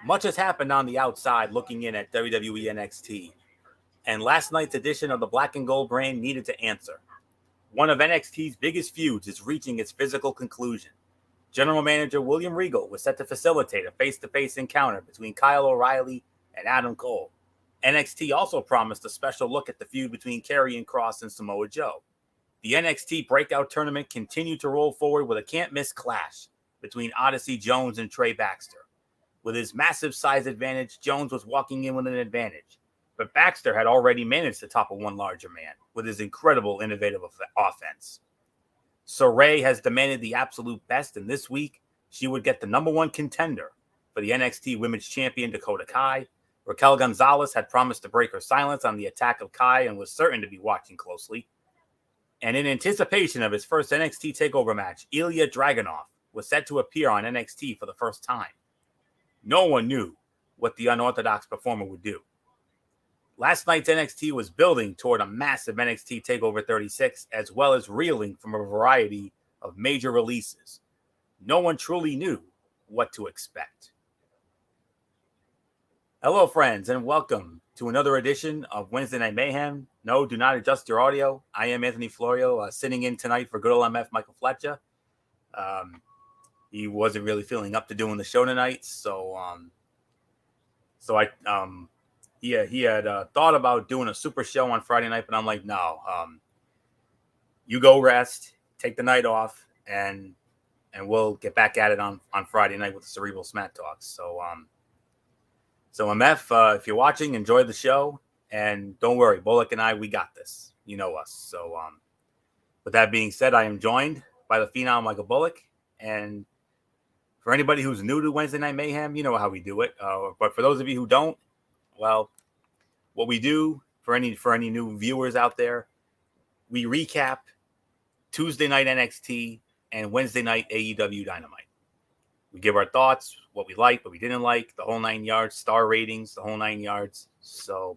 Much has happened on the outside looking in at WWE NXT, and last night's edition of the Black and Gold brand needed to answer. One of NXT's biggest feuds is reaching its physical conclusion. General Manager William Regal was set to facilitate a face-to-face encounter between Kyle O'Reilly and Adam Cole. NXT also promised a special look at the feud between Karrion Kross and Samoa Joe. The NXT Breakout Tournament continued to roll forward with a can't-miss clash between Odyssey Jones and Trey Baxter. With his massive size advantage, Jones was walking in with an advantage, but Baxter had already managed to topple one larger man with his incredible innovative offense. Saray has demanded the absolute best, and this week, she would get the number one contender for the NXT Women's Champion Dakota Kai. Raquel Gonzalez had promised to break her silence on the attack of Kai and was certain to be watching closely. And in anticipation of his first NXT TakeOver match, Ilya Dragonoff was set to appear on NXT for the first time. No one knew what the unorthodox performer would do. Last night's NXT was building toward a massive NXT TakeOver 36, as well as reeling from a variety of major releases. No one truly knew what to expect. Hello, friends, and welcome to another edition of Wednesday Night Mayhem. No, do not adjust your audio. I am Anthony Florio, sitting in tonight for good old MF Michael Fletcher. He wasn't really feeling up to doing the show tonight, he had thought about doing a super show on Friday night, but I'm like, no, you go rest, take the night off, and we'll get back at it on Friday night with the Cerebral Smack Talks. So MF, if you're watching, enjoy the show, and don't worry, Bullock and I, we got this. You know us. So with that being said, I am joined by the Phenom Michael Bullock, and for anybody who's new to Wednesday Night Mayhem, you know how we do it. But for those of you who don't, well, what we do for any new viewers out there, we recap Tuesday night NXT and Wednesday night AEW Dynamite. We give our thoughts, what we liked, what we didn't like, the whole 9 yards, star ratings, the whole 9 yards. So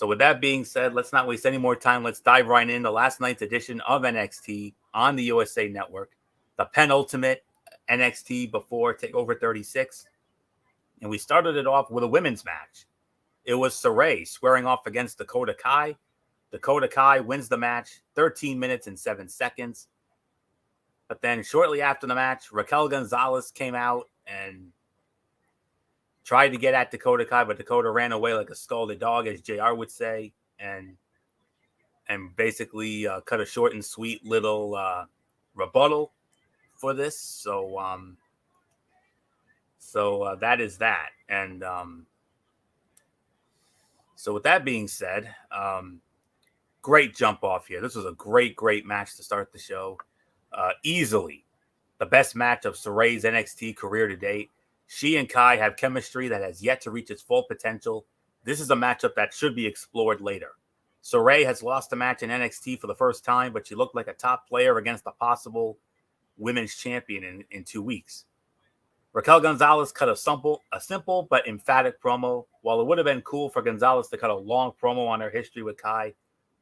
with that being said, let's not waste any more time. Let's dive right into last night's edition of NXT on the USA Network, the penultimate NXT before TakeOver 36. And we started it off with a women's match. It was Saray squaring off against Dakota Kai. Dakota Kai wins the match, 13 minutes and 7 seconds. But then shortly after the match, Raquel Gonzalez came out and tried to get at Dakota Kai, but Dakota ran away like a scalded dog, as JR would say, and basically cut a short and sweet little rebuttal for this. So that is that. And so with that being said, great jump off here. This was a great match to start the show. Easily the best match of Saray's NXT career to date. She and Kai have chemistry that has yet to reach its full potential. This is a matchup that should be explored later. Saray has lost a match in NXT for the first time, but she looked like a top player against a possible women's champion in 2 weeks. Raquel Gonzalez cut a simple but emphatic promo. While it would have been cool for Gonzalez to cut a long promo on her history with Kai,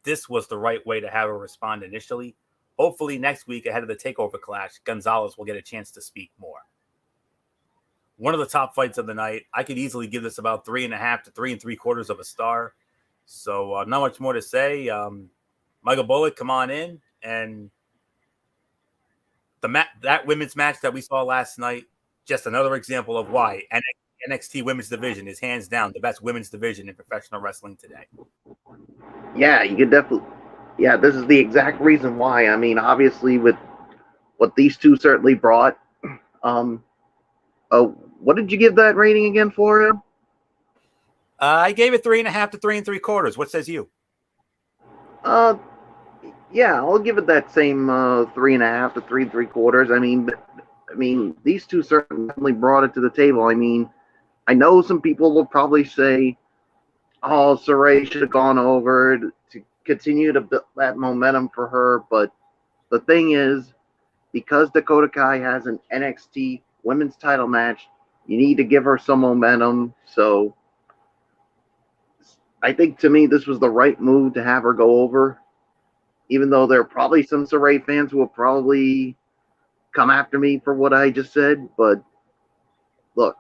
this was the right way to have her respond initially. Hopefully next week, ahead of the TakeOver clash, Gonzalez will get a chance to speak more. One of the top fights of the night. I could easily give this about 3.5 to 3 3/4 of a star. So not much more to say. Michael Bullock, come on in. And that women's match that we saw last night, just another example of why NXT women's division is hands down the best women's division in professional wrestling today. Yeah, you could definitely. Yeah, this is the exact reason why. I mean, obviously, with what these two certainly brought. What did you give that rating again for him? I gave it 3.5 to 3 3/4. What says you? Yeah, I'll give it that same 3.5 to 3 3/4. I mean, these two certainly brought it to the table. I mean, I know some people will probably say, "Oh, Saray should have gone over to continue to build that momentum for her." But the thing is, because Dakota Kai has an NXT women's title match, you need to give her some momentum. So I think, to me, this was the right move to have her go over, even though there are probably some Saray fans who will probably come after me for what I just said. But look,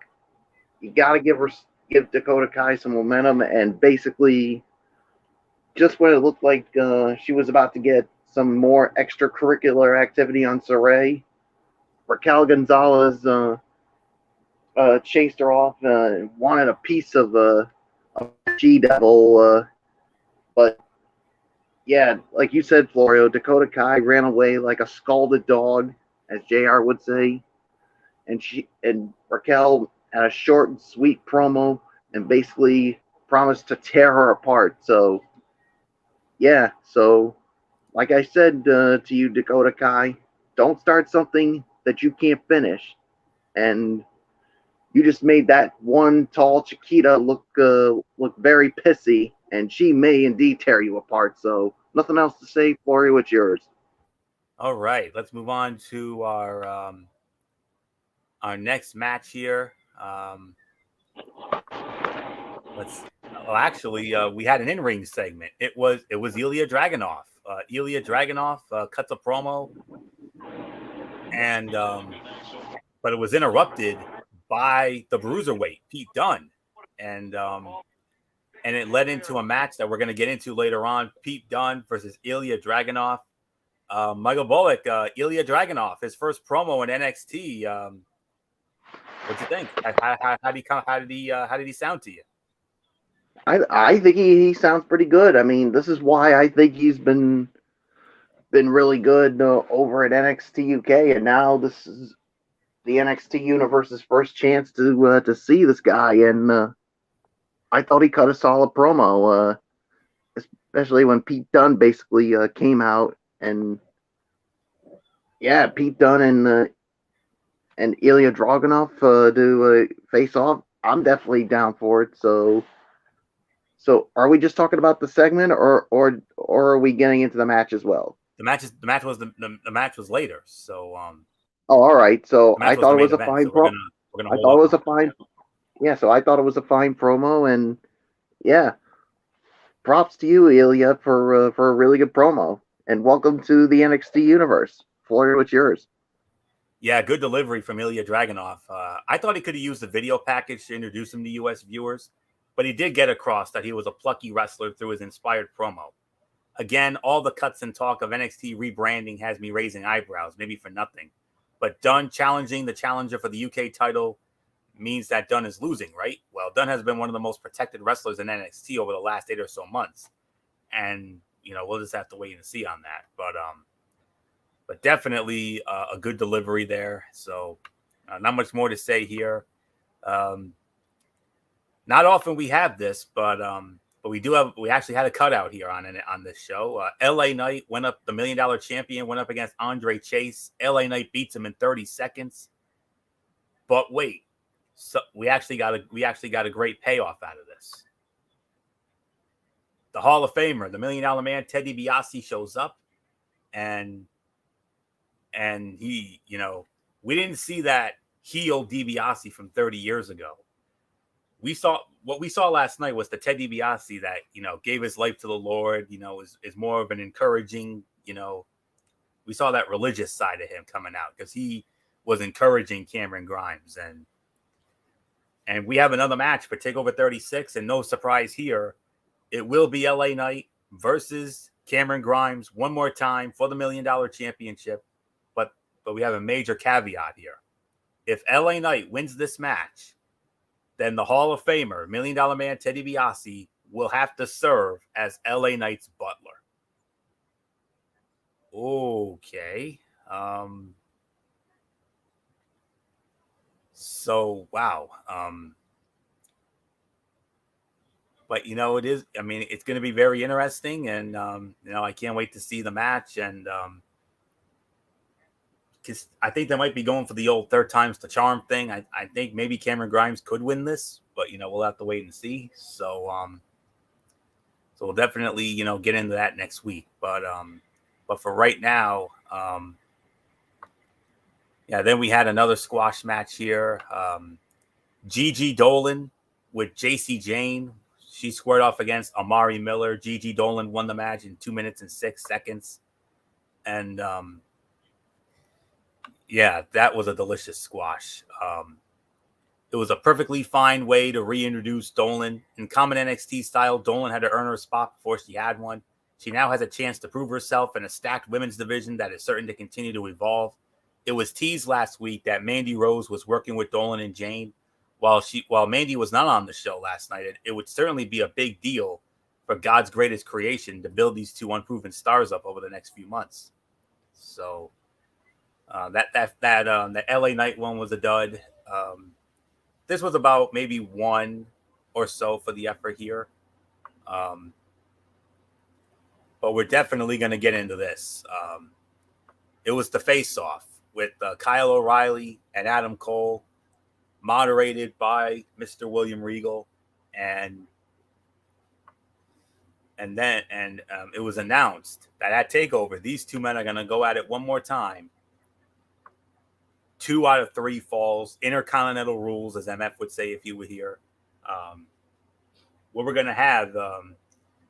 you got to give Dakota Kai some momentum, and basically, just when it looked like she was about to get some more extracurricular activity on Saray, Raquel Gonzalez chased her off, wanted a piece of G Devil, but yeah, like you said, Florio, Dakota Kai ran away like a scalded dog, as JR would say, and Raquel had a short and sweet promo and basically promised to tear her apart. So yeah, so like I said to you, Dakota Kai, don't start something that you can't finish, and you just made that one tall Chiquita look very pissy, and she may indeed tear you apart. So nothing else to say, Florio. It's yours. All right, let's move on to our next match here. We had an in-ring segment. It was Ilya Dragonoff. Ilya Dragonoff cuts a promo, and but it was interrupted by the bruiserweight Pete Dunn, and it led into a match that we're going to get into later on. Pete Dunn versus Ilya Dragonoff. Michael Bullock, Ilya Dragonoff, his first promo in NXT. What'd you think? How did he sound to you? I think he sounds pretty good. I mean, this is why I think he's been really good over at NXT UK, and now this is the NXT Universe's first chance to see this guy, and I thought he cut a solid promo, especially when Pete Dunne basically came out, and yeah, Pete Dunne and Ilya Dragunov do face off. I'm definitely down for it. So are we just talking about the segment, or are we getting into the match as well? The match was later. So oh, all right. So I thought it was a fine promo. I thought it was a fine. Yeah, so I thought it was a fine promo, and yeah, props to you, Ilya, for a really good promo, and welcome to the NXT universe. Florio, it's yours. Yeah, good delivery from Ilya Dragunov. I thought he could have used the video package to introduce him to U.S. viewers, but he did get across that he was a plucky wrestler through his inspired promo. Again, all the cuts and talk of NXT rebranding has me raising eyebrows, maybe for nothing. But Dunn challenging the challenger for the UK title means that Dunn is losing, right? Well, Dunn has been one of the most protected wrestlers in NXT over the last 8 or so months. And, we'll just have to wait and see on that. But definitely a good delivery there. So not much more to say here. Not often we have this, but we actually had a cutout here on this show. LA Knight the $1 million champion went up against Andre Chase. LA Knight beats him in 30 seconds. But wait, so we actually got a great payoff out of this. The Hall of Famer, the $1 Million Man, Ted DiBiase shows up, and he, we didn't see that heel DiBiase from 30 years ago. What we saw last night was the Ted DiBiase that, gave his life to the Lord, is more of an encouraging, we saw that religious side of him coming out because he was encouraging Cameron Grimes. And we have another match for TakeOver 36, and no surprise here, it will be LA Knight versus Cameron Grimes one more time for the $1 Million Championship. But we have a major caveat here. If LA Knight wins this match, then the Hall of Famer, $1 Million Man Ted DiBiase, will have to serve as LA Knight's butler. Okay. So, wow. But, it is, it's going to be very interesting. And, I can't wait to see the match. And, because I think they might be going for the old third time's the charm thing. I think maybe Cameron Grimes could win this, but we'll have to wait and see. So we'll definitely get into that next week. But for right now, then we had another squash match here. Gigi Dolan with JC Jane. She squared off against Amari Miller. Gigi Dolan won the match in 2 minutes and 6 seconds, and yeah, that was a delicious squash. It was a perfectly fine way to reintroduce Dolan. In common NXT style, Dolan had to earn her spot before she had one. She now has a chance to prove herself in a stacked women's division that is certain to continue to evolve. It was teased last week that Mandy Rose was working with Dolan and Jane. While Mandy was not on the show last night, it would certainly be a big deal for God's greatest creation to build these two unproven stars up over the next few months. So the LA Knight one was a dud. This was about maybe one or so for the effort here. But we're definitely going to get into this. It was the face-off with Kyle O'Reilly and Adam Cole, moderated by Mr. William Regal, and it was announced that at TakeOver, these two men are going to go at it one more time. 2 out of 3 falls, intercontinental rules, as MF would say if you were here. What we're going to have,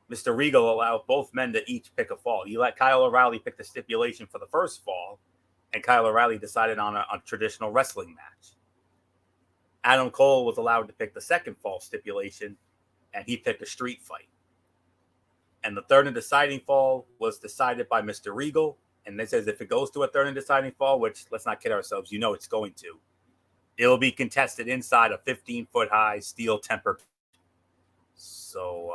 Mr. Regal allowed both men to each pick a fall. He let Kyle O'Reilly pick the stipulation for the first fall, and Kyle O'Reilly decided on a traditional wrestling match. Adam Cole was allowed to pick the second fall stipulation, and he picked a street fight. And the third and deciding fall was decided by Mr. Regal. And this says if it goes to a third and deciding fall, which let's not kid ourselves, it's going to, it'll be contested inside a 15-foot high steel temper. So,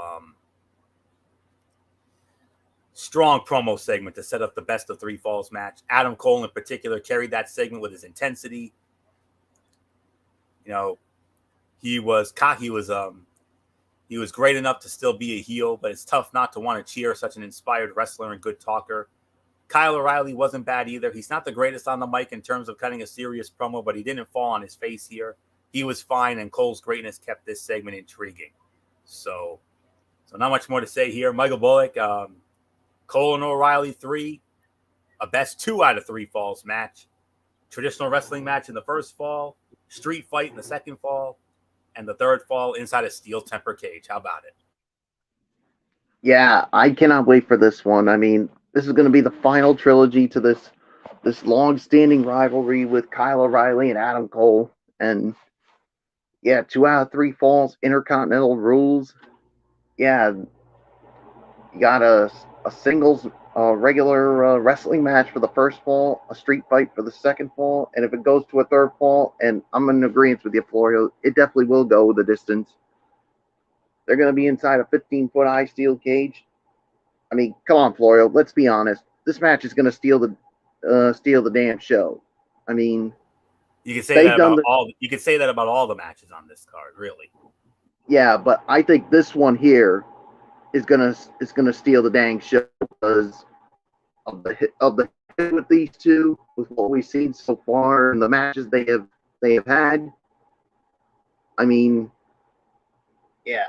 strong promo segment to set up the best of 3 falls match. Adam Cole in particular carried that segment with his intensity. He was great enough to still be a heel, but it's tough not to want to cheer such an inspired wrestler and good talker. Kyle O'Reilly wasn't bad either. He's not the greatest on the mic in terms of cutting a serious promo, but he didn't fall on his face here. He was fine, and Cole's greatness kept this segment intriguing. So not much more to say here. Michael Bullock, Cole and O'Reilly 3, a best 2 out of 3 falls match. Traditional wrestling match in the first fall, street fight in the second fall, and the third fall inside a steel temper cage. How about it? Yeah, I cannot wait for this one. I mean, this is going to be the final trilogy to this long-standing rivalry with Kyle O'Reilly and Adam Cole. And yeah, 2 out of 3 falls, intercontinental rules. Yeah, you got a singles regular wrestling match for the first fall, a street fight for the second fall, and if it goes to a third fall, and I'm in agreement with you, Florio, it definitely will go the distance. They're going to be inside a 15-foot high steel cage. I mean, come on, Florio, let's be honest. This match is going to steal the damn show. I mean, you can say that about you can say that about all the matches on this card, really. Yeah, but I think this one here is gonna steal the dang show because of the hit with these two, with what we've seen so far in the matches they have had. I mean, yeah,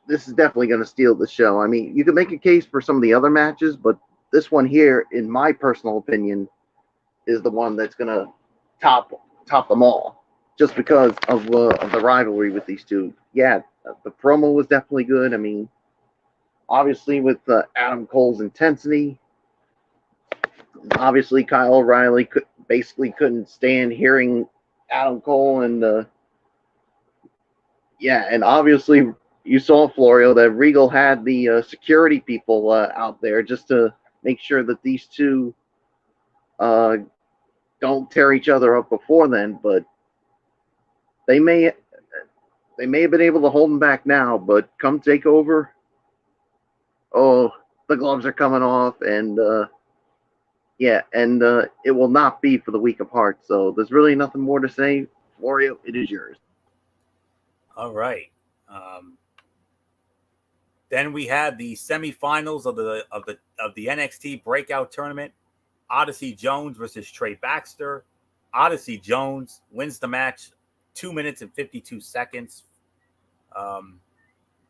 this is definitely going to steal the show. I mean, you can make a case for some of the other matches, but this one here, in my personal opinion, is the one that's going to top them all, just because of the rivalry with these two. Yeah, the promo was definitely good. I mean, obviously with Adam Cole's intensity, obviously Kyle O'Reilly couldn't stand hearing Adam Cole, and and obviously you saw, Florio, that Regal had the security people out there just to make sure that these two don't tear each other up before then. But they may have been able to hold them back now, but come TakeOver, the gloves are coming off, and it will not be for the weak of heart. So there's really nothing more to say. Florio, it is yours. All right. Then we had the semifinals of the NXT Breakout Tournament. Odyssey Jones versus Trey Baxter. Odyssey Jones wins the match 2 minutes and 52 seconds.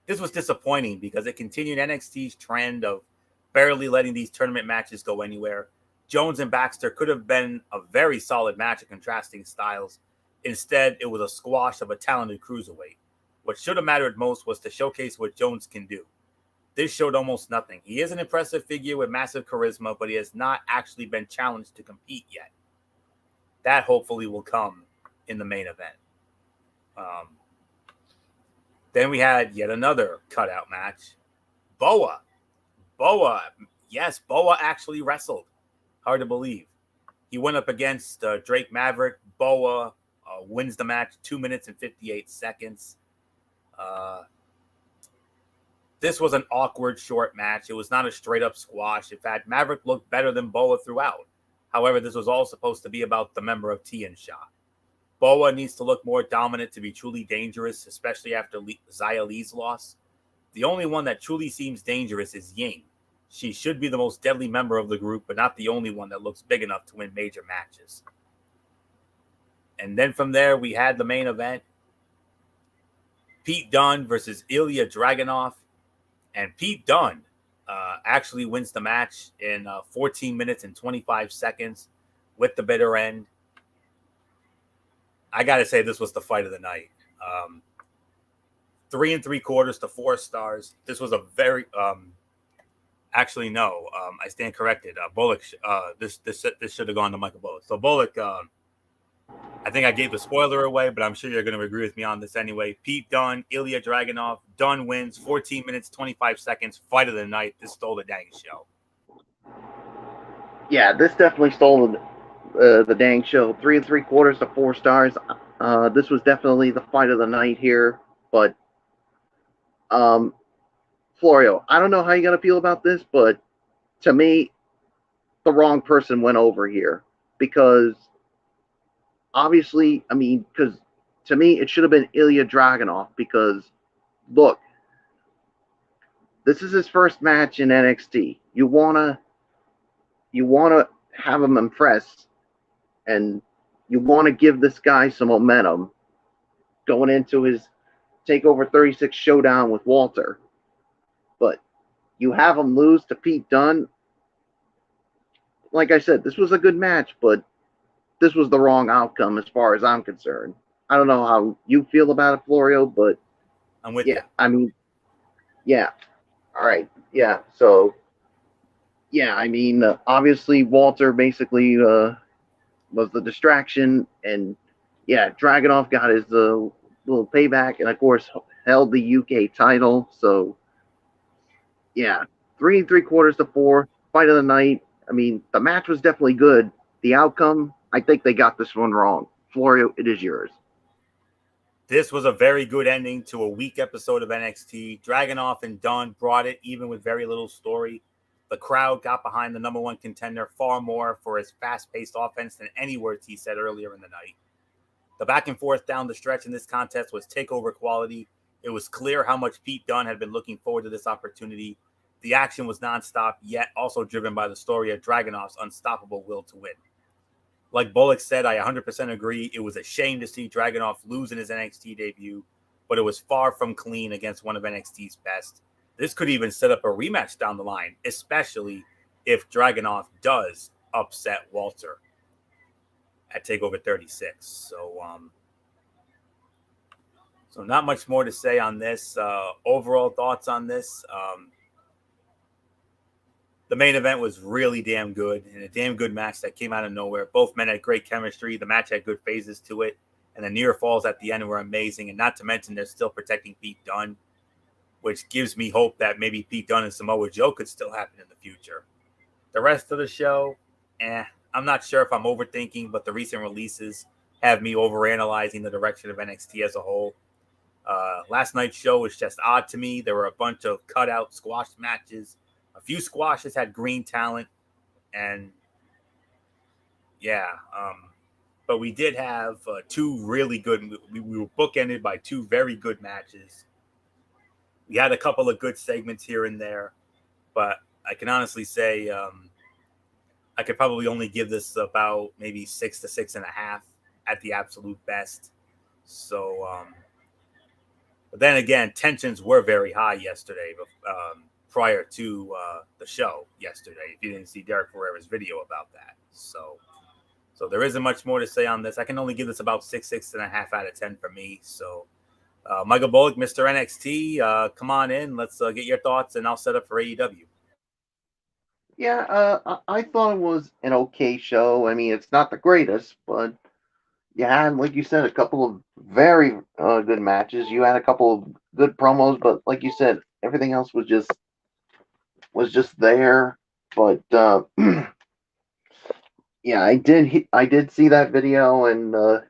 This was disappointing because it continued NXT's trend of barely letting these tournament matches go anywhere. Jones and Baxter could have been a very solid match of contrasting styles. Instead, it was a squash of a talented cruiserweight. What should have mattered most was to showcase what Jones can do. This showed almost nothing. He is an impressive figure with massive charisma, but he has not actually been challenged to compete yet. That hopefully will come in the main event. Then we had yet another cutout match. Boa, yes, Boa actually wrestled. Hard to believe. He went up against Drake Maverick. Boa wins the match 2 minutes and 58 seconds. This was an awkward short match. It was not a straight up squash. In fact, Maverick looked better than Boa throughout. However, this was all supposed to be about the member of T and Sha. Boa needs to look more dominant to be truly dangerous, especially after Xia Li's loss. The only one that truly seems dangerous is Ying. She should be the most deadly member of the group, but not the only one that looks big enough to win major matches. And then from there, we had the main event. Pete Dunne versus Ilya Dragonoff. And Pete Dunne actually wins the match in 14 minutes and 25 seconds with the bitter end. I got to say, this was the fight of the night. 3 3/4 to 4 stars. This was a very... Actually, no. I stand corrected. Bullock. This should have gone to Michael Bullock. So Bullock. I think I gave the spoiler away, but I'm sure you're going to agree with me on this anyway. Pete Dunne, Ilya Dragunov. Dunne wins 14 minutes 25 seconds. Fight of the night. This stole the dang show. Yeah, this definitely stole the dang show. 3 3/4 to 4 stars. This was definitely the fight of the night here, but Florio, I don't know how you're going to feel about this, but to me, the wrong person went over here. Because, obviously, because to me, it should have been Ilya Dragunov. Because, look, this is his first match in NXT. You wanna have him impress, and you want to give this guy some momentum going into his TakeOver 36 showdown with Walter. But you have him lose to Pete Dunne. Like I said, this was a good match, but this was the wrong outcome as far as I'm concerned. I don't know how you feel about it, Florio, but I'm with you. Yeah. All right. Yeah. So, yeah, obviously Walter basically was the distraction, and yeah, Dragonoff got his little payback, and of course held the UK title. So, yeah, 3 3/4 to 4, fight of the night. The match was definitely good. The outcome, I think they got this one wrong. Florio, it is yours. This was a very good ending to a weak episode of NXT. Dragonoff and Dunn brought it, even with very little story. The crowd got behind the number one contender far more for his fast-paced offense than any words he said earlier in the night. The back and forth down the stretch in this contest was takeover quality. It was clear how much Pete Dunne had been looking forward to this opportunity. The action was nonstop, yet also driven by the story of Dragonoff's unstoppable will to win. Like Bullock said, I 100% agree. It was a shame to see Dragonoff lose in his NXT debut, but it was far from clean against one of NXT's best. This could even set up a rematch down the line, especially if Dragonoff does upset Walter at TakeOver 36. So not much more to say on this. Overall thoughts on this. The main event was really damn good, and a damn good match that came out of nowhere. Both men had great chemistry. The match had good phases to it, and the near falls at the end were amazing. And not to mention, they're still protecting Pete Dunne, which gives me hope that maybe Pete Dunne and Samoa Joe could still happen in the future. The rest of the show, I'm not sure if I'm overthinking, but the recent releases have me overanalyzing the direction of NXT as a whole. Last night's show was just odd to me. There were a bunch of cutout squash matches. A few squashes had green talent, and but we did have two really good. We were bookended by two very good matches. We had a couple of good segments here and there, but I can honestly say I could probably only give this about maybe 6 to 6.5 at the absolute best. So, but then again, tensions were very high yesterday. Prior to the show yesterday, if you didn't see Derek Ferrera's video about that. So there isn't much more to say on this. I can only give this about 6.5 out of 10 for me. So Michael Bullock, Mr. NXT, come on in. Let's get your thoughts, and I'll set up for AEW. Yeah, I thought it was an okay show. It's not the greatest, but yeah, and like you said, a couple of very good matches. You had a couple of good promos, but like you said, everything else was just there. But yeah, I did see that video, and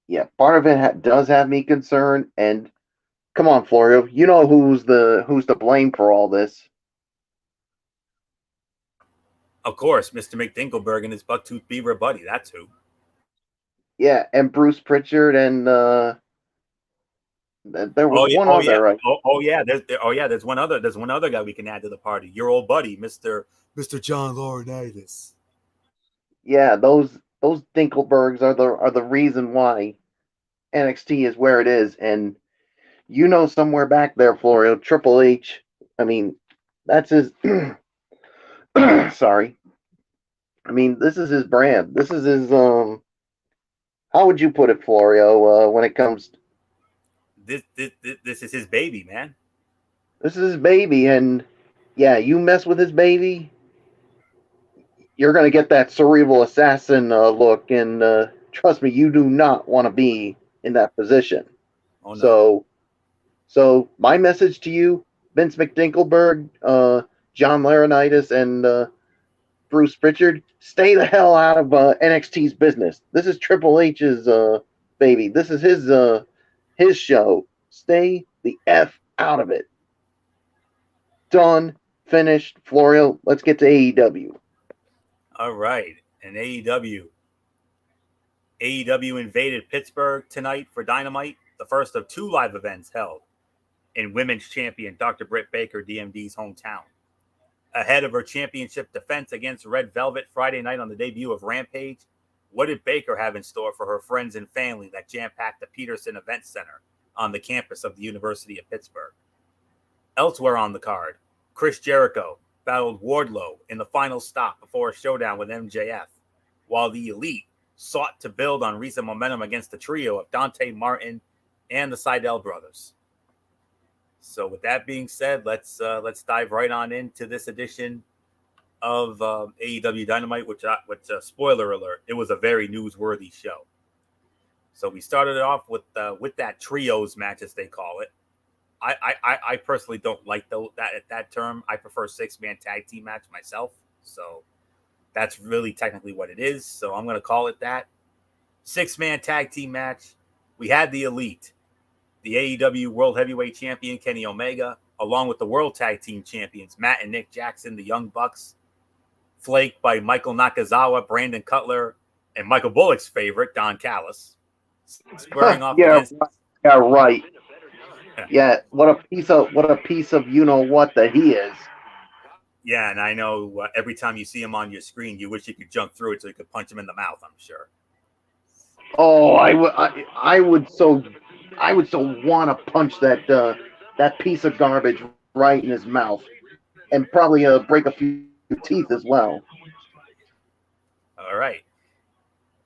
yeah, part of it does have me concerned. And come on, Florio, you know who's to blame for all this? Of course, Mr. McDinkleberg and his Bucktooth Beaver buddy. That's who. Yeah, and Bruce Pritchard, and there was one other. Yeah. Right? There's one other. There's one other guy we can add to the party. Your old buddy, Mr. John Laurinaitis. Yeah, those Dinkelbergs are the reason why NXT is where it is, and you know somewhere back there, Florio, Triple H. I mean, that's his. Sorry. I mean, this is his brand. This is his. How would you put it, Florio? When it comes, This is his baby, man. This is his baby, and yeah, you mess with his baby, you're gonna get that cerebral assassin look, and trust me, you do not want to be in that position. Oh, no. So my message to you, Vince McDinkleberg, John Laurinaitis, and Bruce Pritchard, stay the hell out of NXT's business. This is Triple H's baby. This is his show. Stay the F out of it. Done. Finished. Florio, let's get to AEW. All right. And AEW invaded Pittsburgh tonight for Dynamite, the first of 2 live events held in women's champion Dr. Britt Baker, DMD's hometown. Ahead of her championship defense against Red Velvet Friday night on the debut of Rampage, what did Baker have in store for her friends and family that jam-packed the Peterson Event Center on the campus of the University of Pittsburgh? Elsewhere on the card, Chris Jericho battled Wardlow in the final stop before a showdown with MJF, while the Elite sought to build on recent momentum against the trio of Dante Martin and the Seidel brothers. So with that being said, let's dive right on into this edition of AEW Dynamite, which spoiler alert, it was a very newsworthy show. So we started it off with that trios match, as they call it. I personally don't like that term. I prefer 6-man tag team match myself. So that's really technically what it is. So I'm going to call it that. 6-man tag team match. We had the Elite, the AEW World Heavyweight Champion Kenny Omega, along with the World Tag Team Champions Matt and Nick Jackson, the Young Bucks, flaked by Michael Nakazawa, Brandon Cutler, and Michael Bullock's favorite, Don Callis, squaring off against... Yeah, right. Yeah, what a piece of you know what that he is. Yeah, and I know every time you see him on your screen, you wish you could jump through it so you could punch him in the mouth, I'm sure. Oh, I would so want to punch that piece of garbage right in his mouth, and probably break a few teeth as well. All right.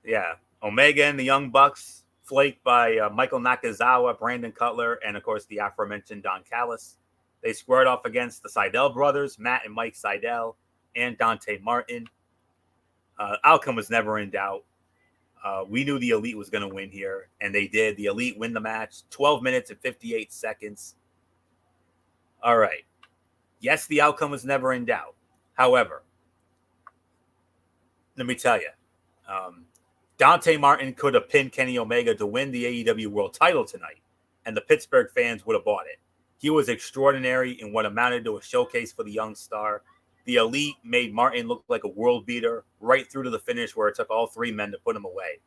Yeah, Omega and the Young Bucks, flaked by Michael Nakazawa, Brandon Cutler, and of course the aforementioned Don Callis. They squared off against the Seidel brothers, Matt and Mike Seidel, and Dante Martin. Outcome was never in doubt. We knew the Elite was going to win here, and they did. The Elite win the match, 12 minutes and 58 seconds. All right. Yes, the outcome was never in doubt. However, let me tell you, Dante Martin could have pinned Kenny Omega to win the AEW World title tonight, and the Pittsburgh fans would have bought it. He was extraordinary in what amounted to a showcase for the young star. The Elite made Martin look like a world beater right through to the finish, where it took all 3 men to put him away.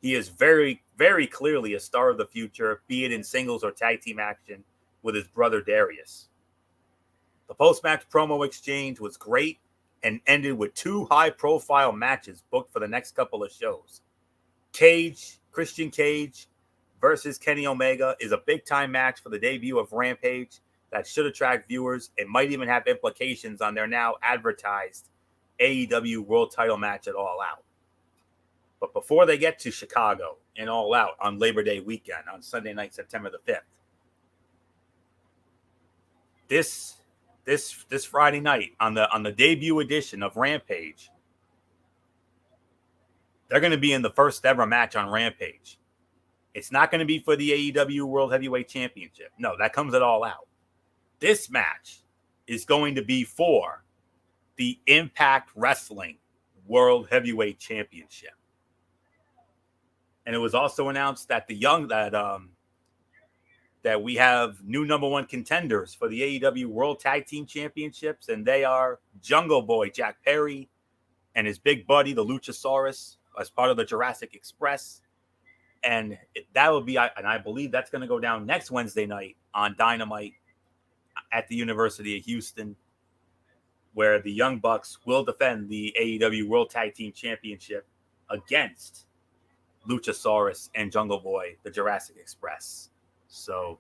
He is very, very clearly a star of the future, be it in singles or tag team action with his brother Darius. The post-match promo exchange was great and ended with 2 high-profile matches booked for the next couple of shows. Christian Cage versus Kenny Omega is a big-time match for the debut of Rampage that should attract viewers and might even have implications on their now advertised AEW World title match at All Out. But before they get to Chicago and All Out on Labor Day weekend on Sunday night, September the 5th, this Friday night on the debut edition of Rampage, they're going to be in the first ever match on Rampage. It's not going to be for the AEW World Heavyweight Championship. No, that comes at All Out. This match is going to be for the Impact Wrestling World Heavyweight Championship. And it was also announced that that we have new number one contenders for the AEW World Tag Team Championships, and they are Jungle Boy Jack Perry and his big buddy, the Luchasaurus, as part of the Jurassic Express. And that will be, and I believe that's going to go down next Wednesday night on Dynamite at the University of Houston, where the Young Bucks will defend the AEW World Tag Team Championship against Luchasaurus and Jungle Boy, the Jurassic Express. So,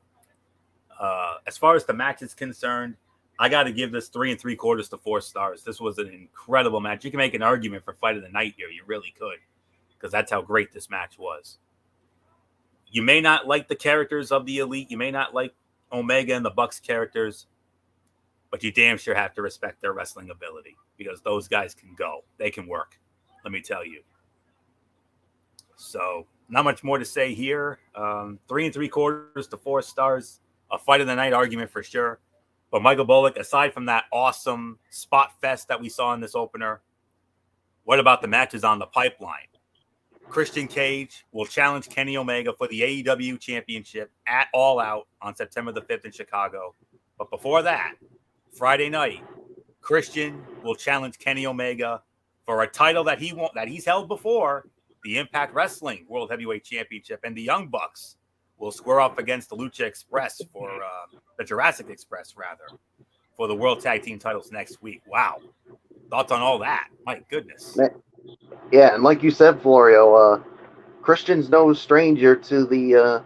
as far as the match is concerned, I got to give this 3 3/4 to 4 stars. This was an incredible match. You can make an argument for Fight of the Night here. You really could, because that's how great this match was. You may not like the characters of the Elite. You may not like Omega and the Bucks characters, but you damn sure have to respect their wrestling ability, because those guys can go. They can work. Let me tell you. So, not much more to say here. 3 3/4 to 4 stars. A Fight of the Night argument for sure. But Michael Bullock, aside from that awesome spot fest that we saw in this opener, what about the matches on the pipeline? Christian Cage will challenge Kenny Omega for the AEW Championship at All Out on September the 5th in Chicago. But before that, Friday night, Christian will challenge Kenny Omega for a title that he's held before, the Impact Wrestling World Heavyweight Championship, and the Young Bucks will square up against the Lucha Express for the Jurassic Express, rather, for the World Tag Team titles next week. Wow. Thoughts on all that? My goodness. Yeah, and like you said, Florio, Christian's no stranger to the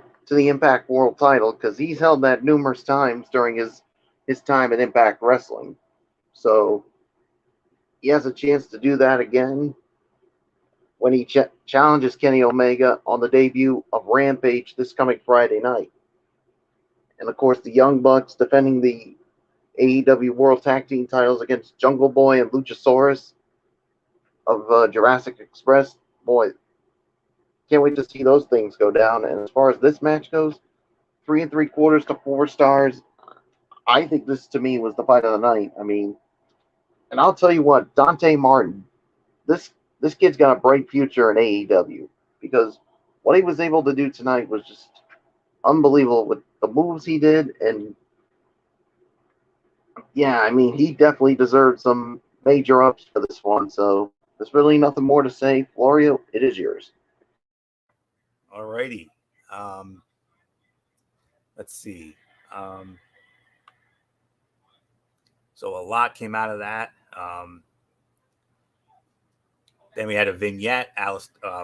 Impact World title, because he's held that numerous times during his time in Impact Wrestling. So he has a chance to do that again when he challenges Kenny Omega on the debut of Rampage this coming Friday night. And of course, the Young Bucks defending the AEW World Tag Team titles against Jungle Boy and Luchasaurus of Jurassic Express. Boy, can't wait to see those things go down. And as far as this match goes, 3 3/4 to 4 stars. I think this, to me, was the fight of the night. I mean, and I'll tell you what, Dante Martin, this kid's got a bright future in AEW, because what he was able to do tonight was just unbelievable with the moves he did. And yeah, I mean, he definitely deserved some major ups for this one. So there's really nothing more to say. Florio, it is yours. All righty. Let's see. So a lot came out of that. Then we had a vignette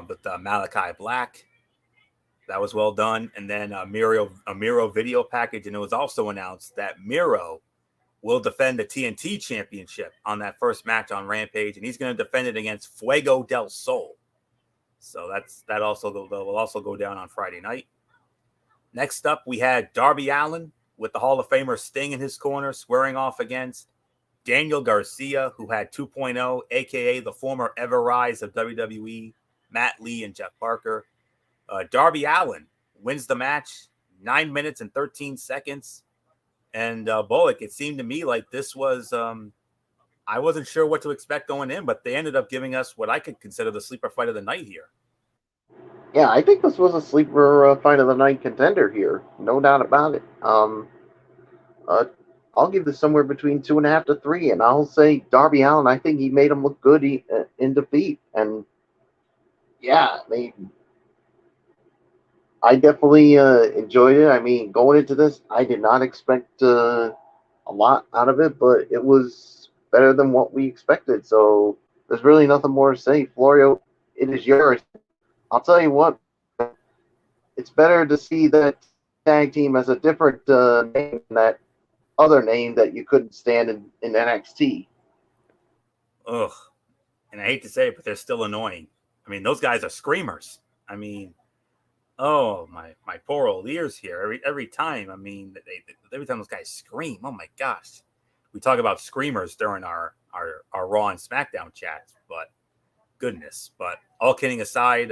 with Malachi Black. That was well done. And then a Miro video package. And it was also announced that Miro will defend the TNT Championship on that first match on Rampage. And he's going to defend it against Fuego del Sol. So that will also go down on Friday night. Next up, we had Darby Allen with the Hall of Famer Sting in his corner, squaring off against Daniel Garcia, who had 2.0, a.k.a. the former Ever Rise of WWE, Matt Lee and Jeff Parker. Darby Allen wins the match, 9 minutes and 13 seconds. And Bullock, it seemed to me like this was, I wasn't sure what to expect going in, but they ended up giving us what I could consider the sleeper fight of the night here. Yeah, I think this was a sleeper fight of the night contender here. No doubt about it. I'll give this somewhere between 2.5 to 3, and I'll say Darby Allen. I think he made him look good in defeat, and yeah, I definitely enjoyed it. I mean, going into this, I did not expect a lot out of it, but it was better than what we expected. So there's really nothing more to say. Florio, it is yours. I'll tell you what, it's better to see that tag team as a different name than that other name that you couldn't stand in NXT. Ugh. And I hate to say it, but they're still annoying. I mean, those guys are screamers. I mean, oh, my poor old ears here. Every time, I mean, every time those guys scream, oh my gosh. We talk about screamers during our Raw and SmackDown chats, but goodness. But all kidding aside,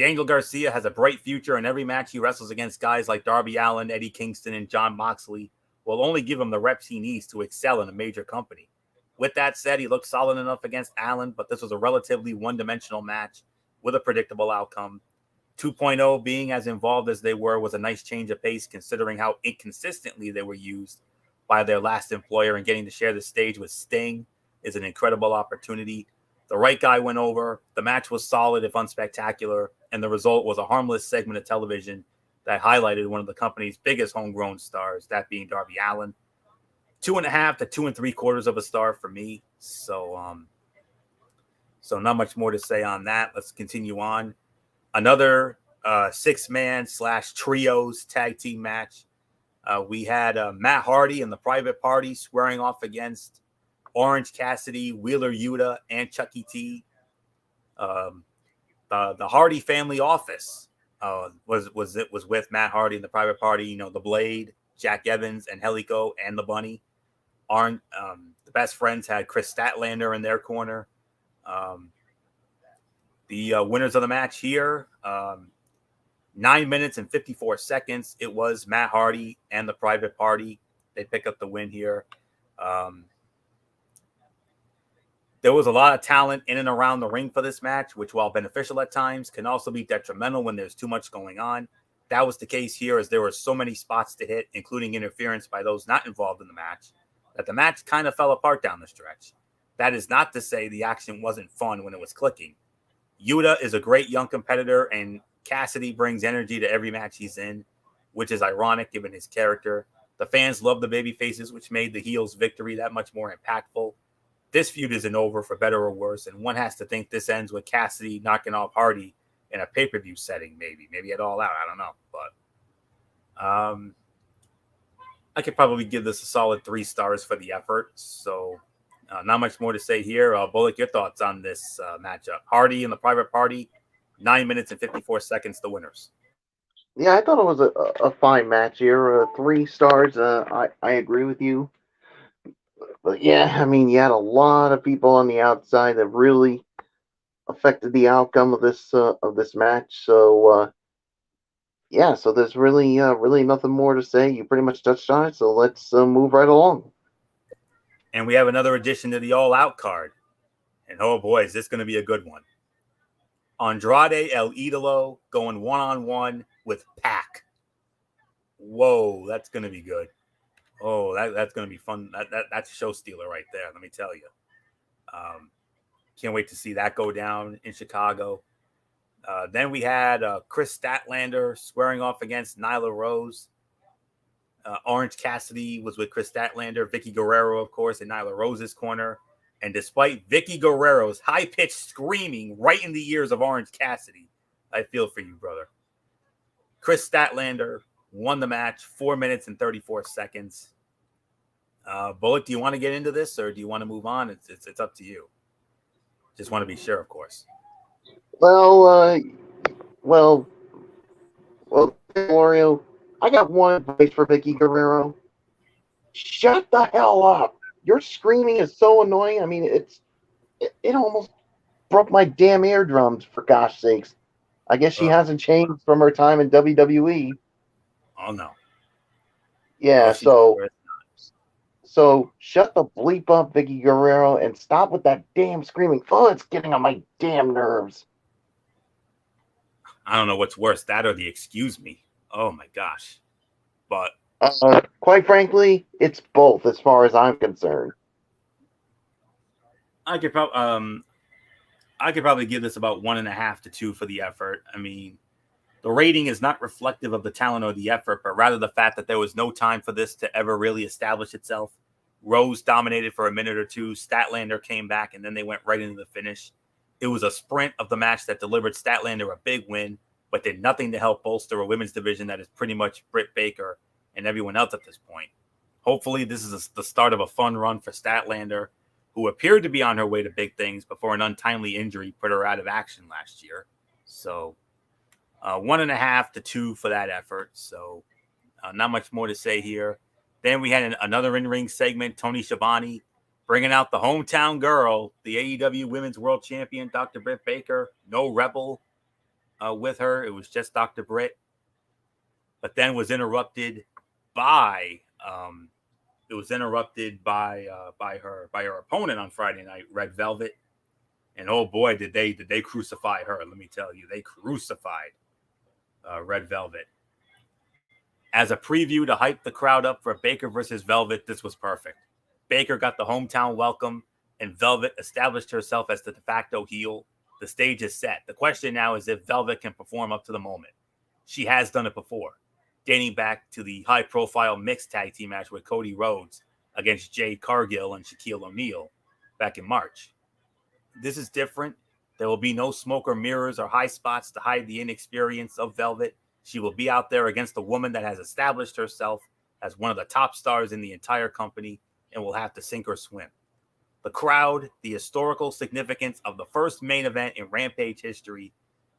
Daniel Garcia has a bright future, and every match he wrestles against guys like Darby Allen, Eddie Kingston, and Jon Moxley will only give him the reps he needs to excel in a major company. With that said, he looked solid enough against Allen, but this was a relatively one-dimensional match with a predictable outcome. 2.0 being as involved as they were was a nice change of pace considering how inconsistently they were used by their last employer, and getting to share the stage with Sting is an incredible opportunity. The right guy went over. The match was solid, if unspectacular, and the result was a harmless segment of television that highlighted one of the company's biggest homegrown stars, that being Darby Allen. 2.5 to 2 3/4 of a star for me. So not much more to say on that. Let's continue on. Another 6-man / trios tag team match. We had Matt Hardy and the Private Party squaring off against Orange Cassidy, Wheeler Yuta, and Chucky T. The Hardy family office was with Matt Hardy and the Private Party. You know, the Blade, Jack Evans, and Helico, and the Bunny. The Best Friends had Chris Statlander in their corner. The winners of the match here, 9 minutes and 54 seconds. It was Matt Hardy and the Private Party. They pick up the win here. There was a lot of talent in and around the ring for this match, which, while beneficial at times, can also be detrimental when there's too much going on. That was the case here, as there were so many spots to hit, including interference by those not involved in the match, that the match kind of fell apart down the stretch. That is not to say the action wasn't fun when it was clicking. Yuta is a great young competitor, and Cassidy brings energy to every match he's in, which is ironic given his character. The fans love the baby faces, which made the heels' victory that much more impactful. This feud isn't over, for better or worse, and one has to think this ends with Cassidy knocking off Hardy in a pay-per-view setting, maybe at All Out. I don't know, but I could probably give this a solid 3 stars for the effort. So not much more to say here. Bullock, your thoughts on this matchup? Hardy and the Private Party, 9 minutes and 54 seconds, the winners. Yeah, I thought it was a fine match here. 3 stars. I agree with you. But yeah, I mean, you had a lot of people on the outside that really affected the outcome of this match. So yeah, so there's really nothing more to say. You pretty much touched on it. So let's move right along. And we have another addition to the All Out card. And oh boy, is this going to be a good one. Andrade El Idolo going one-on-one with Pac. Whoa, that's going to be good. Oh, that's going to be fun. That's a show stealer right there, let me tell you. Can't wait to see that go down in Chicago. Then we had Chris Statlander squaring off against Nyla Rose. Orange Cassidy was with Chris Statlander. Vicky Guerrero, of course, in Nyla Rose's corner. And despite Vicky Guerrero's high-pitched screaming right in the ears of Orange Cassidy, I feel for you, brother. Chris Statlander won the match, 4 minutes and 34 seconds. Bullock, do you want to get into this, or do you want to move on? It's up to you. Just want to be sure, of course. Well, Glorio, I got one advice for Vicky Guerrero. Shut the hell up. Your screaming is so annoying. I mean, it almost broke my damn eardrums, for gosh sakes. I guess she hasn't changed from her time in WWE. Oh, no. Yeah, so shut the bleep up, Vicky Guerrero, and stop with that damn screaming. Oh, it's getting on my damn nerves. I don't know what's worse, that or the excuse me. Oh, my gosh. But quite frankly, it's both as far as I'm concerned. I could probably give this about 1.5 to 2 for the effort. I mean, the rating is not reflective of the talent or the effort, but rather the fact that there was no time for this to ever really establish itself. Rose dominated for a minute or two. Statlander came back, and then they went right into the finish. It was a sprint of the match that delivered Statlander a big win, but did nothing to help bolster a women's division that is pretty much Britt Baker and everyone else at this point. Hopefully, this is the start of a fun run for Statlander, who appeared to be on her way to big things before an untimely injury put her out of action last year. So 1.5 to 2 for that effort. So not much more to say here. Then we had another in-ring segment, Tony Schiavone bringing out the hometown girl, the AEW Women's World Champion, Dr. Britt Baker. No Rebel. with her. It was just Dr. Britt, but then was interrupted by her opponent on Friday night, Red Velvet. And oh boy, did they crucify her. Let me tell you, they crucified Red Velvet. As a preview to hype the crowd up for Baker versus Velvet, this was perfect. Baker got the hometown welcome, and Velvet established herself as the de facto heel. The stage is set. The question now is if Velvet can perform up to the moment. She has done it before, dating back to the high-profile mixed tag team match with Cody Rhodes against Jade Cargill and Shaquille O'Neal back in March. This is different. There will be no smoke or mirrors or high spots to hide the inexperience of Velvet. She will be out there against a woman that has established herself as one of the top stars in the entire company and will have to sink or swim. The crowd, the historical significance of the first main event in Rampage history,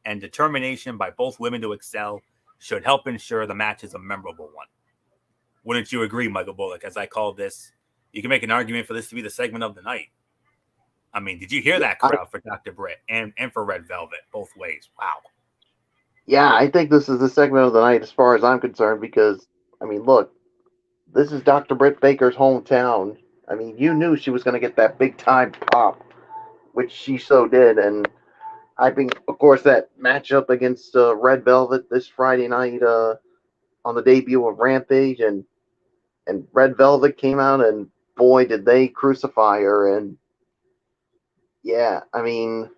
and determination by both women to excel should help ensure the match is a memorable one. Wouldn't you agree, Michael Bullock? As I called this, you can make an argument for this to be the segment of the night. I mean, did you hear that crowd for Dr. Britt and for Red Velvet both ways? Wow. Yeah, I think this is the segment of the night as far as I'm concerned because, I mean, look, this is Dr. Britt Baker's hometown. I mean, you knew she was going to get that big-time pop, which she so did. And I think, of course, that matchup against Red Velvet this Friday night on the debut of Rampage, and Red Velvet came out, and boy, did they crucify her. And, yeah, I mean,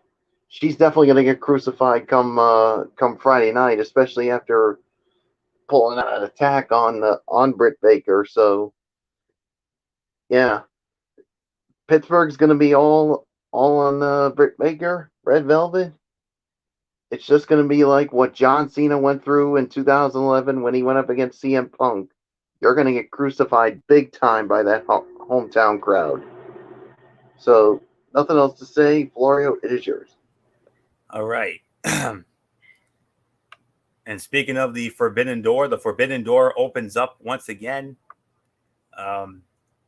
she's definitely going to get crucified come Friday night, especially after pulling out an attack on Britt Baker. So, yeah, Pittsburgh's going to be all on Britt Baker, Red Velvet. It's just going to be like what John Cena went through in 2011 when he went up against CM Punk. You're going to get crucified big time by that hometown crowd. So, nothing else to say. Florio, it is yours. All right. And speaking of the Forbidden Door opens up once again.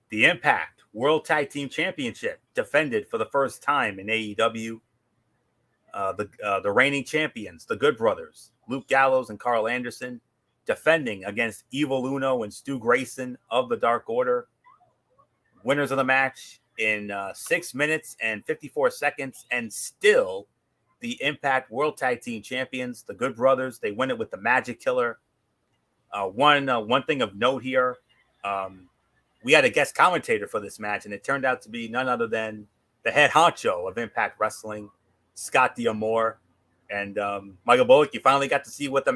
The Impact World Tag Team Championship defended for the first time in AEW. The reigning champions, the Good Brothers, Luke Gallows and Carl Anderson, defending against Evil Uno and Stu Grayson of the Dark Order. Winners of the match in 6 minutes and 54 seconds, and still the Impact World Tag Team Champions, the Good Brothers. They win it with the Magic Killer. One thing of note here, we had a guest commentator for this match, and it turned out to be none other than the head honcho of Impact Wrestling, Scott D'Amore. And Michael Bullock, you finally got to see what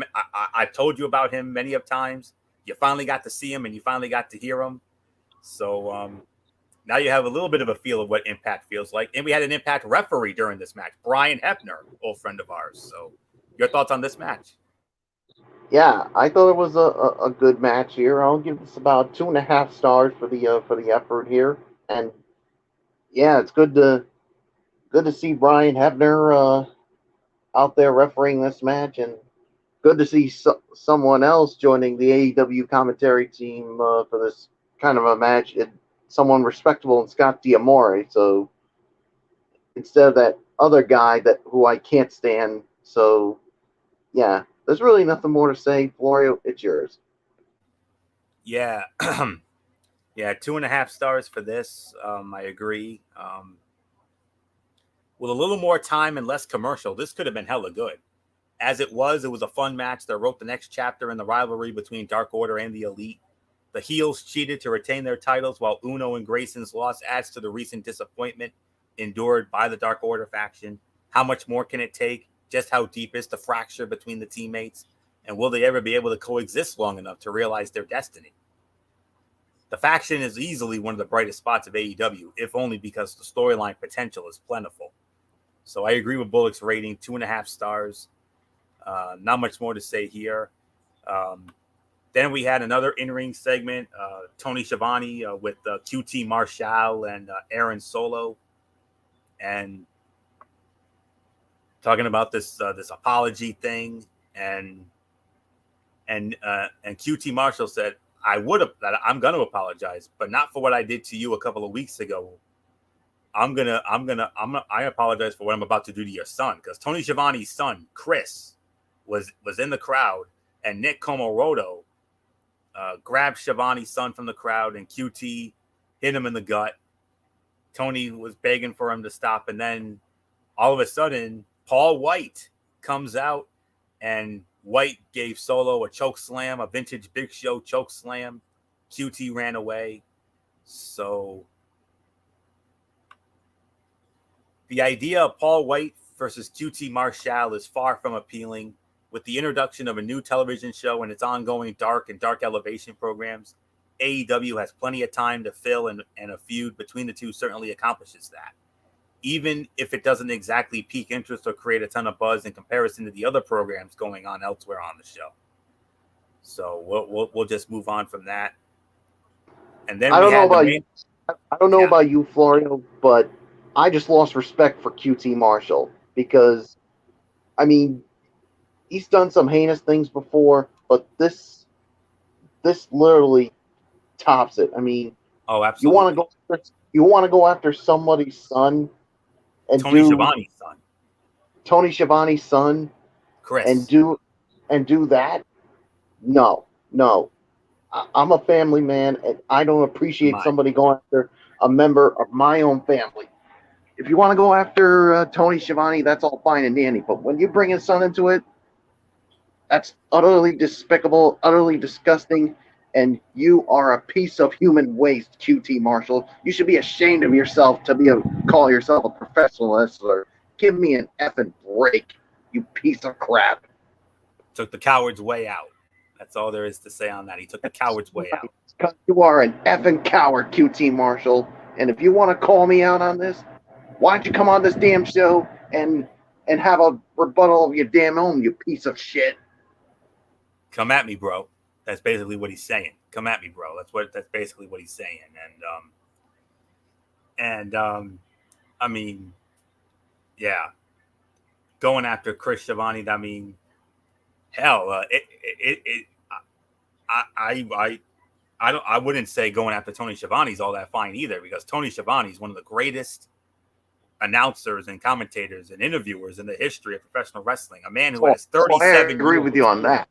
I told you about him many of times. You finally got to see him, and you finally got to hear him. So now you have a little bit of a feel of what Impact feels like. And we had an Impact referee during this match, Brian Hebner, old friend of ours. So your thoughts on this match? Yeah, I thought it was a good match here. I'll give this about 2.5 stars for the effort here. And yeah, it's good to see Brian Hebner out there refereeing this match, and good to see someone else joining the AEW commentary team for this kind of a match. Someone respectable in Scott D'Amore. So instead of that other guy who I can't stand. So yeah, there's really nothing more to say. Florio, it's yours. Yeah. Yeah, 2.5 stars for this. I agree. With a little more time and less commercial, this could have been hella good. As it was a fun match that wrote the next chapter in the rivalry between Dark Order and the Elite. The heels cheated to retain their titles, while Uno and Grayson's loss adds to the recent disappointment endured by the Dark Order faction. How much more can it take? Just how deep is the fracture between the teammates? And will they ever be able to coexist long enough to realize their destiny? The faction is easily one of the brightest spots of AEW, if only because the storyline potential is plentiful. So I agree with Bullock's rating, 2.5 stars. Not much more to say here. Then we had another in-ring segment, Tony Schiavone with QT Marshall and Aaron Solo, and talking about this apology thing, and QT Marshall said, I'm going to apologize, but not for what I did to you a couple of weeks ago. I apologize for what I'm about to do to your son, because Tony Schiavone's son, Chris, was in the crowd, and Nick Komoroto grabbed Schiavone's son from the crowd, and QT hit him in the gut. Tony was begging for him to stop, and then all of a sudden, Paul White comes out, and White gave Solo a choke slam, a vintage Big Show choke slam. QT ran away. So the idea of Paul White versus QT Marshall is far from appealing. With the introduction of a new television show and its ongoing dark elevation programs, AEW has plenty of time to fill, and a feud between the two certainly accomplishes that. Even if it doesn't exactly pique interest or create a ton of buzz in comparison to the other programs going on elsewhere on the show. So we'll just move on from that. And then I don't know about you, Florio, but I just lost respect for QT Marshall because, I mean, he's done some heinous things before, but this literally tops it. I mean, oh, absolutely. You want to go after somebody's son and Tony Schiavone's son. Tony Schiavone's son, Chris, and do that? No. I'm a family man, and I don't appreciate somebody going after a member of my own family. If you want to go after Tony Schiavone, that's all fine and dandy. But when you bring his son into it, that's utterly despicable, utterly disgusting, and you are a piece of human waste, QT Marshall. You should be ashamed of yourself to call yourself a professional wrestler. Give me an effing break, you piece of crap. Took the coward's way out. That's all there is to say on that. He took the coward's way out. Because you are an effing coward, QT Marshall. And if you want to call me out on this, why don't you come on this damn show and have a rebuttal of your damn own, you piece of shit? Come at me, bro. That's basically what he's saying. Come at me, bro. That's basically what he's saying. And I mean, yeah, going after Chris Schiavone. I mean, hell, I wouldn't say going after Tony Schiavone's all that fine either, because Tony Schiavone is one of the greatest announcers and commentators and interviewers in the history of professional wrestling. A man who has 37. I agree with you on that.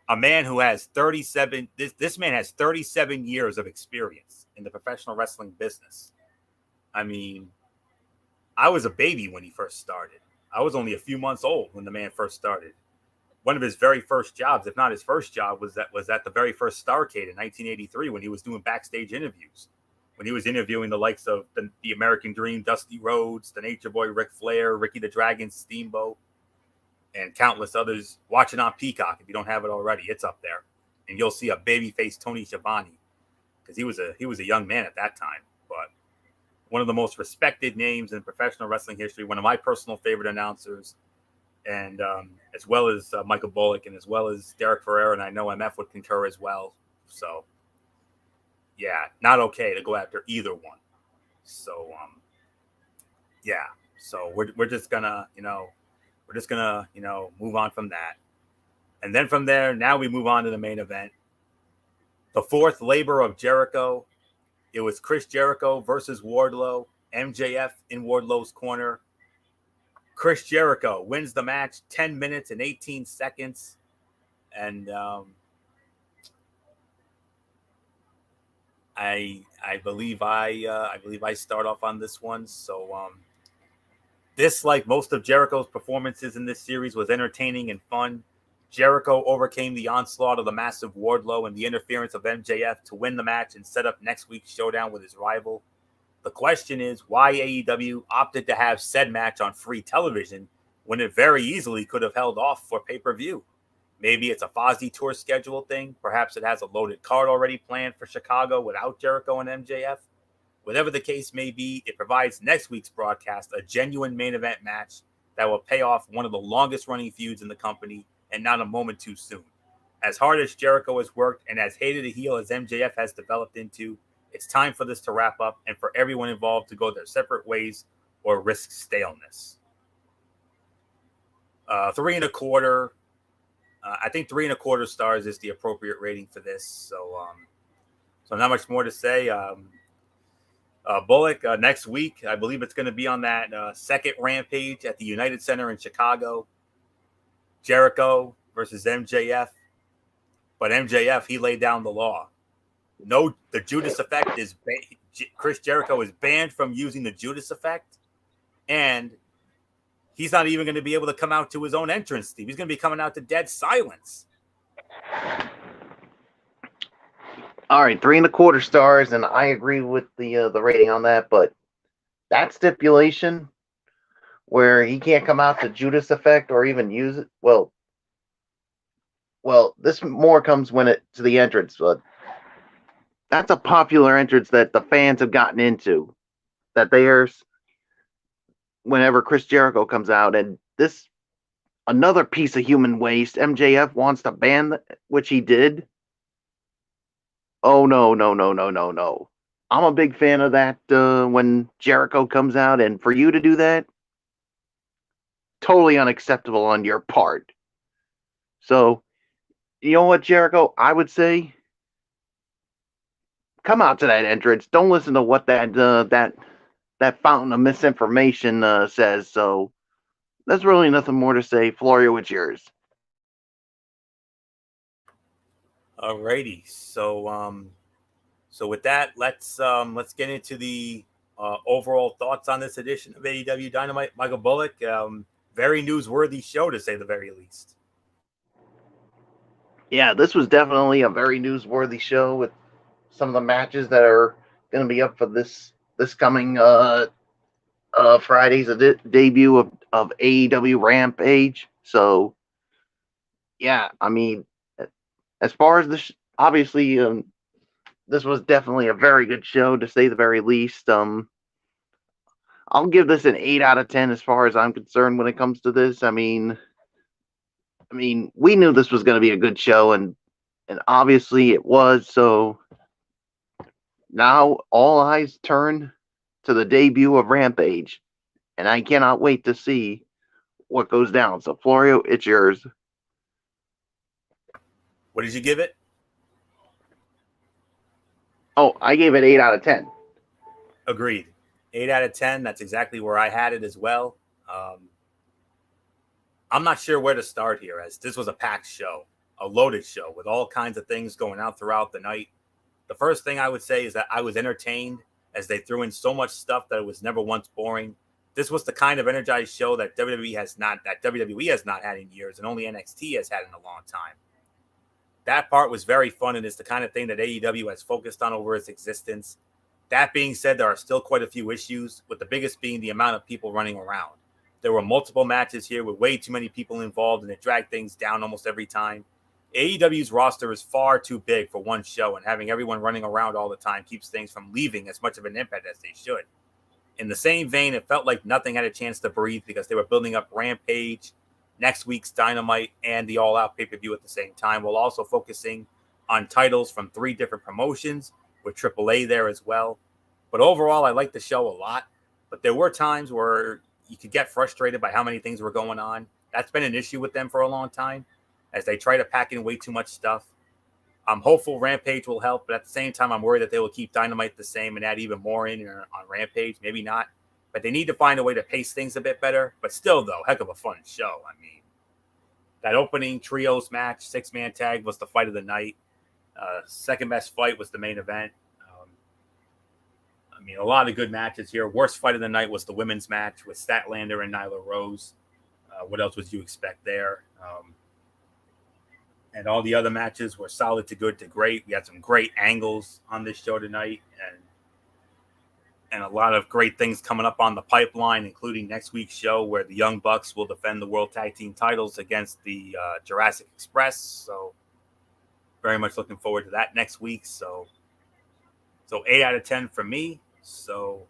A man who has 37. This man has 37 years of experience in the professional wrestling business. I mean, I was a baby when he first started. I was only a few months old when the man first started. One of his very first jobs, if not his first job, was at the very first Starrcade in 1983 when he was doing backstage interviews. When he was interviewing the likes of the American Dream, Dusty Rhodes, the Nature Boy, Ric Flair, Ricky the Dragon, Steamboat, and countless others. Watch it on Peacock if you don't have it already. It's up there, and you'll see a babyface Tony Schiavone, because he was a young man at that time, but one of the most respected names in professional wrestling history. One of my personal favorite announcers, and as well as Michael Bullock, and as well as Derek Ferrer, and I know MF would concur as well. So, yeah, not okay to go after either one. So, yeah. So we're just gonna, move on from that. And then from there, now we move on to the main event. The fourth labor of Jericho. It was Chris Jericho versus Wardlow. MJF in Wardlow's corner. Chris Jericho wins the match 10 minutes and 18 seconds. And I believe I start off on this one. So this, like most of Jericho's performances in this series, was entertaining and fun. Jericho overcame the onslaught of the massive Wardlow and the interference of MJF to win the match and set up next week's showdown with his rival. The question is why AEW opted to have said match on free television when it very easily could have held off for pay-per-view. Maybe it's a Fozzy Tour schedule thing. Perhaps it has a loaded card already planned for Chicago without Jericho and MJF. Whatever the case may be, it provides next week's broadcast a genuine main event match that will pay off one of the longest running feuds in the company, and not a moment too soon. As hard as Jericho has worked and as hated a heel as MJF has developed into, it's time for this to wrap up and for everyone involved to go their separate ways or risk staleness. 3 1/4. I think 3 1/4 stars is the appropriate rating for this. So not much more to say. Bullock, next week, I believe it's going to be on that second Rampage at the United Center in Chicago. Jericho versus MJF, but MJF, he laid down the law. No, the Judas effect is Chris Jericho is banned from using the Judas effect, and he's not even going to be able to come out to his own entrance theme. He's going to be coming out to dead silence. All right, 3.25 stars, and I agree with the rating on that. But that stipulation where he can't come out to Judas effect or even use it, well, this more comes when it to the entrance, but that's a popular entrance that the fans have gotten into. That there's whenever Chris Jericho comes out, and this another piece of human waste. MJF wants to ban, which he did. Oh no, no, no, no, no, no. I'm a big fan of that when Jericho comes out, and for you to do that, totally unacceptable on your part. So, you know what, Jericho? I would say, come out to that entrance. Don't listen to what that fountain of misinformation says. So, there's really nothing more to say. Florio, it's yours. Alrighty, so with that, let's get into the overall thoughts on this edition of AEW Dynamite. Michael Bullock, very newsworthy show to say the very least. Yeah, this was definitely a very newsworthy show with some of the matches that are going to be up for this coming Friday's debut of AEW Rampage. So, yeah, I mean, as far as this, obviously, this was definitely a very good show to say the very least. I'll give this an 8 out of 10 as far as I'm concerned when it comes to this. I mean, we knew this was going to be a good show, and obviously it was. So now all eyes turn to the debut of Rampage, and I cannot wait to see what goes down. So, Florio, it's yours. What did you give it? Oh, I gave it 8 out of 10. Agreed. 8 out of 10. That's exactly where I had it as well. I'm not sure where to start here, as this was a packed show, a loaded show with all kinds of things going out throughout the night. The first thing I would say is that I was entertained as they threw in so much stuff that it was never once boring. This was the kind of energized show that WWE has not had in years, and only NXT has had in a long time. That part was very fun, and it's the kind of thing that AEW has focused on over its existence. That being said, there are still quite a few issues, with the biggest being the amount of people running around. There were multiple matches here with way too many people involved, and it dragged things down almost every time. AEW's roster is far too big for one show, and having everyone running around all the time keeps things from leaving as much of an impact as they should. In the same vein, it felt like nothing had a chance to breathe because they were building up Rampage, next week's Dynamite, and the All Out pay-per-view at the same time, while also focusing on titles from 3 different promotions, with AAA there as well. But overall, I liked the show a lot. But there were times where you could get frustrated by how many things were going on. That's been an issue with them for a long time, as they try to pack in way too much stuff. I'm hopeful Rampage will help, but at the same time, I'm worried that they will keep Dynamite the same and add even more in on Rampage. Maybe not. But they need to find a way to pace things a bit better. But still, though, heck of a fun show. I mean, that opening trios match, 6-man tag, was the fight of the night. Second best fight was the main event. I mean, a lot of good matches here. Worst fight of the night was the women's match with Statlander and Nyla Rose. What else would you expect there? And all the other matches were solid to good to great. We had some great angles on this show tonight, and a lot of great things coming up on the pipeline, including next week's show where the Young Bucks will defend the World Tag Team titles against the Jurassic Express. So very much looking forward to that next week. So 8 out of 10 for me. So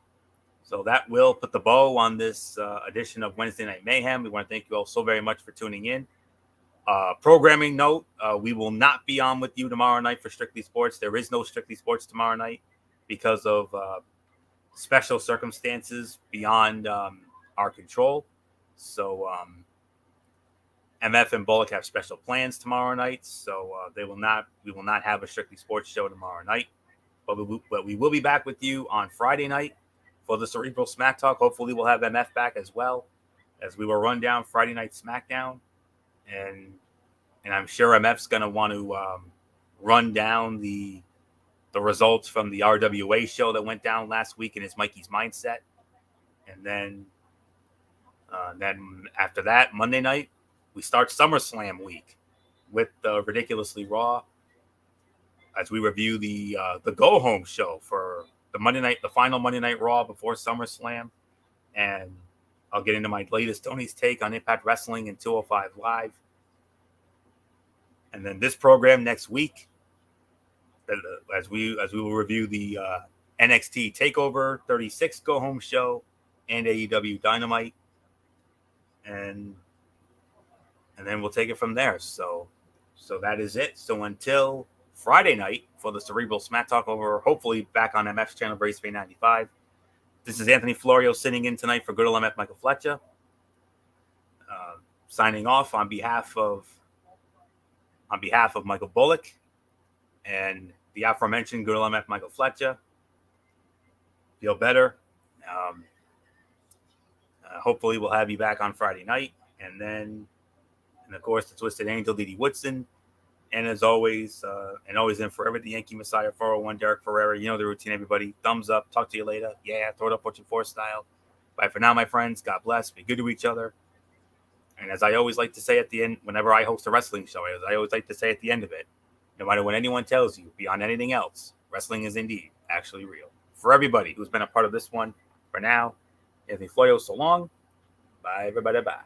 that will put the bow on this edition of Wednesday Night Mayhem. We want to thank you all so very much for tuning in. Programming note, we will not be on with you tomorrow night for Strictly Sports. There is no Strictly Sports tomorrow night because of special circumstances beyond our control. So MF and Bullock have special plans tomorrow night, so we will not have a Strictly Sports show tomorrow night. But we will be back with you on Friday night for the Cerebral Smack Talk. Hopefully we'll have MF back as well, as we will run down Friday Night SmackDown. and I'm sure MF's going to want to run down the results from the RWA show that went down last week in his Mikey's Mindset. And then after that, Monday night, we start SummerSlam week with Ridiculously Raw as we review the Go Home show for the final Monday Night Raw before SummerSlam. And I'll get into my latest Tony's take on Impact Wrestling and 205 Live. And then this program next week, as we will review the NXT TakeOver 36 Go Home show and AEW Dynamite, and then we'll take it from there. So that is it. So until Friday night for the Cerebral Smack Talk over, hopefully back on MF's channel, Braceway 95. This is Anthony Florio sitting in tonight for good old MF Michael Fletcher. Signing off on behalf of Michael Bullock and the aforementioned good old MF Michael Fletcher. Feel better. Hopefully we'll have you back on Friday night. And of course, the Twisted Angel, Didi Woodson. And as always, and forever, the Yankee Messiah, 401, Derek Ferreira. You know the routine, everybody. Thumbs up. Talk to you later. Yeah, throw it up, what you for style. Bye for now, my friends. God bless. Be good to each other. And as I always like to say at the end, whenever I host a wrestling show, as I always like to say at the end of it, no matter what anyone tells you, beyond anything else, wrestling is indeed actually real. For everybody who's been a part of this one, for now, Anthony Florio, so long. Bye, everybody. Bye.